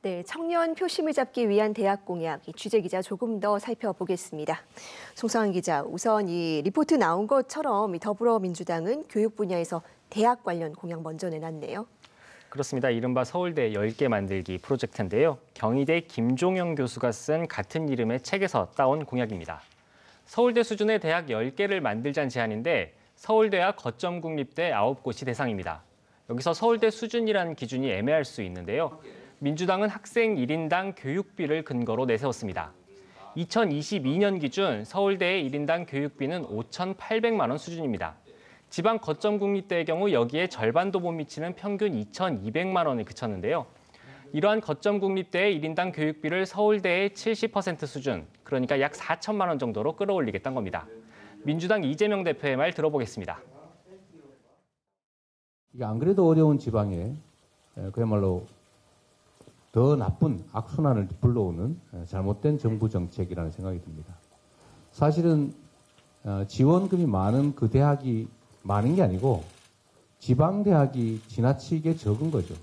네, 청년 표심을 잡기 위한 대학 공약, 이 취재 기자 조금 더 살펴보겠습니다. 송상한 기자, 우선 이 리포트 나온 것처럼 이 더불어민주당은 교육 분야에서 대학 관련 공약 먼저 내놨네요. 그렇습니다. 이른바 서울대 10개 만들기 프로젝트인데요. 경희대 김종영 교수가 쓴 같은 이름의 책에서 따온 공약입니다. 서울대 수준의 대학 10개를 만들자는 제안인데 서울대와 거점 국립대 9곳이 대상입니다. 여기서 서울대 수준이라는 기준이 애매할 수 있는데요. 민주당은 학생 1인당 교육비를 근거로 내세웠습니다. 2022년 기준 서울대의 1인당 교육비는 5,800만 원 수준입니다. 지방 거점 국립대의 경우 여기에 절반도 못 미치는 평균 2,200만 원에 그쳤는데요. 이러한 거점 국립대의 1인당 교육비를 서울대의 70% 수준, 그러니까 약 4천만 원 정도로 끌어올리겠다는 겁니다. 민주당 이재명 대표의 말 들어보겠습니다. 이게 안 그래도 어려운 지방에 그야말로 더 나쁜 악순환을 불러오는 잘못된 정부 정책이라는 생각이 듭니다. 사실은 지원금이 많은 그 대학이 많은 게 아니고 지방 대학이 지나치게 적은 거죠.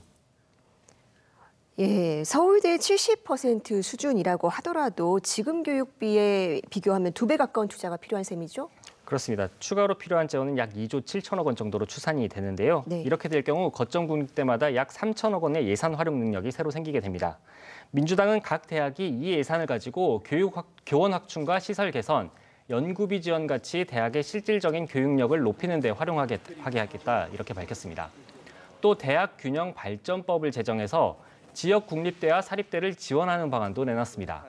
예, 서울대 70% 수준이라고 하더라도 지금 교육비에 비교하면 2배 가까운 투자가 필요한 셈이죠? 그렇습니다. 추가로 필요한 재원은 약 2조 7천억 원 정도로 추산이 되는데요. 네. 이렇게 될 경우 거점 국립대마다 약 3천억 원의 예산 활용 능력이 새로 생기게 됩니다. 민주당은 각 대학이 이 예산을 가지고 교원 확충과 시설 개선, 연구비 지원 같이 대학의 실질적인 교육력을 높이는 데 활용하게 하겠다 이렇게 밝혔습니다. 또 대학 균형 발전법을 제정해서 지역 국립대와 사립대를 지원하는 방안도 내놨습니다.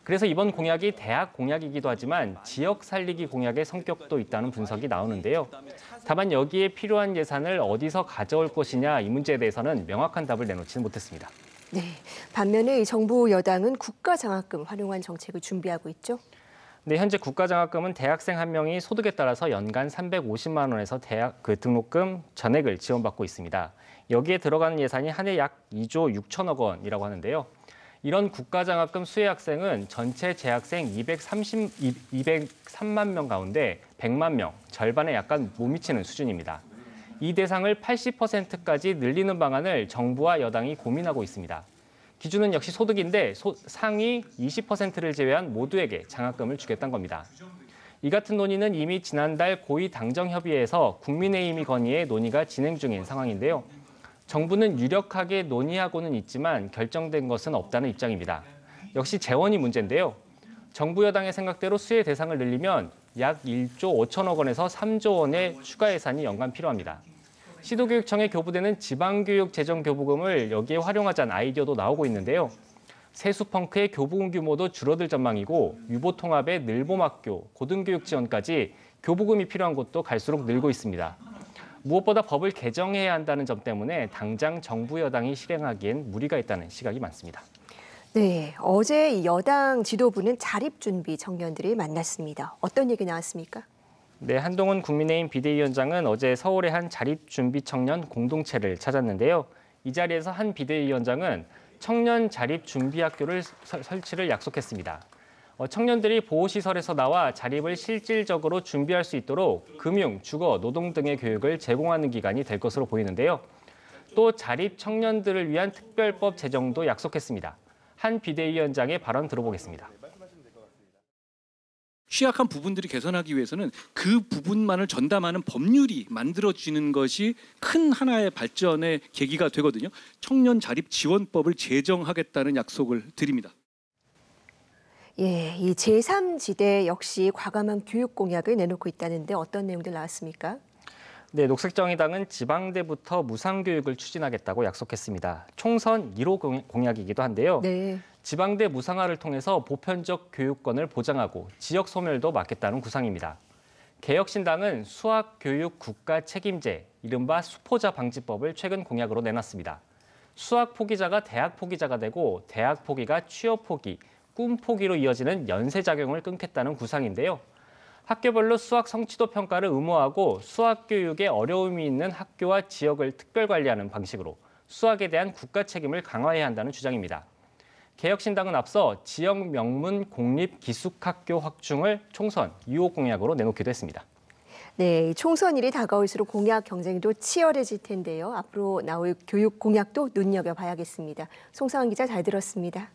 그래서 이번 공약이 대학 공약이기도 하지만 지역 살리기 공약의 성격도 있다는 분석이 나오는데요. 다만 여기에 필요한 예산을 어디서 가져올 것이냐 이 문제에 대해서는 명확한 답을 내놓지는 못했습니다. 네, 반면에 정부 여당은 국가장학금 활용한 정책을 준비하고 있죠. 네, 현재 국가장학금은 대학생 한 명이 소득에 따라서 연간 350만 원에서 대학 등록금 전액을 지원받고 있습니다. 여기에 들어가는 예산이 한 해 약 2조 6천억 원이라고 하는데요. 이런 국가장학금 수혜 학생은 전체 재학생 203만 명 가운데 100만 명, 절반에 약간 못 미치는 수준입니다. 이 대상을 80%까지 늘리는 방안을 정부와 여당이 고민하고 있습니다. 기준은 역시 소득인데 상위 20%를 제외한 모두에게 장학금을 주겠다는 겁니다. 이 같은 논의는 이미 지난달 고위당정협의회에서 국민의힘이 건의해 논의가 진행 중인 상황인데요. 정부는 유력하게 논의하고는 있지만 결정된 것은 없다는 입장입니다. 역시 재원이 문제인데요. 정부 여당의 생각대로 수혜 대상을 늘리면 약 1조 5천억 원에서 3조 원의 추가 예산이 연간 필요합니다. 시도교육청의 교부대는 지방교육재정교부금을 여기에 활용하자는 아이디어도 나오고 있는데요. 세수펑크의 교부금 규모도 줄어들 전망이고 유보통합의 늘봄학교, 고등교육 지원까지 교부금이 필요한 곳도 갈수록 늘고 있습니다. 무엇보다 법을 개정해야 한다는 점 때문에 당장 정부 여당이 실행하기엔 무리가 있다는 시각이 많습니다. 네, 어제 여당 지도부는 자립준비 청년들을 만났습니다. 어떤 얘기 나왔습니까? 네, 한동훈 국민의힘 비대위원장은 어제 서울의 한 자립준비 청년 공동체를 찾았는데요. 이 자리에서 한 비대위원장은 청년 자립준비학교를 설치를 약속했습니다. 청년들이 보호시설에서 나와 자립을 실질적으로 준비할 수 있도록 금융, 주거, 노동 등의 교육을 제공하는 기관이 될 것으로 보이는데요. 또 자립 청년들을 위한 특별법 제정도 약속했습니다. 한 비대위원장의 발언 들어보겠습니다. 취약한 부분들을 개선하기 위해서는 그 부분만을 전담하는 법률이 만들어지는 것이 큰 하나의 발전의 계기가 되거든요. 청년 자립 지원법을 제정하겠다는 약속을 드립니다. 예, 이 제3지대 역시 과감한 교육 공약을 내놓고 있다는데 어떤 내용들 나왔습니까? 네, 녹색정의당은 지방대부터 무상교육을 추진하겠다고 약속했습니다. 총선 1호 공약이기도 한데요. 네. 지방대 무상화를 통해서 보편적 교육권을 보장하고 지역 소멸도 막겠다는 구상입니다. 개혁신당은 수학교육 국가 책임제, 이른바 수포자 방지법을 최근 공약으로 내놨습니다. 수학 포기자가 대학 포기자가 되고 대학 포기가 취업 포기, 꿈 포기로 이어지는 연쇄작용을 끊겠다는 구상인데요. 학교별로 수학 성취도 평가를 의무화하고 수학 교육에 어려움이 있는 학교와 지역을 특별 관리하는 방식으로 수학에 대한 국가 책임을 강화해야 한다는 주장입니다. 개혁신당은 앞서 지역 명문 공립 기숙학교 확충을 총선 2호 공약으로 내놓기도 했습니다. 네, 총선일이 다가올수록 공약 경쟁도 치열해질 텐데요. 앞으로 나올 교육 공약도 눈여겨봐야겠습니다. 송상은 기자 잘 들었습니다.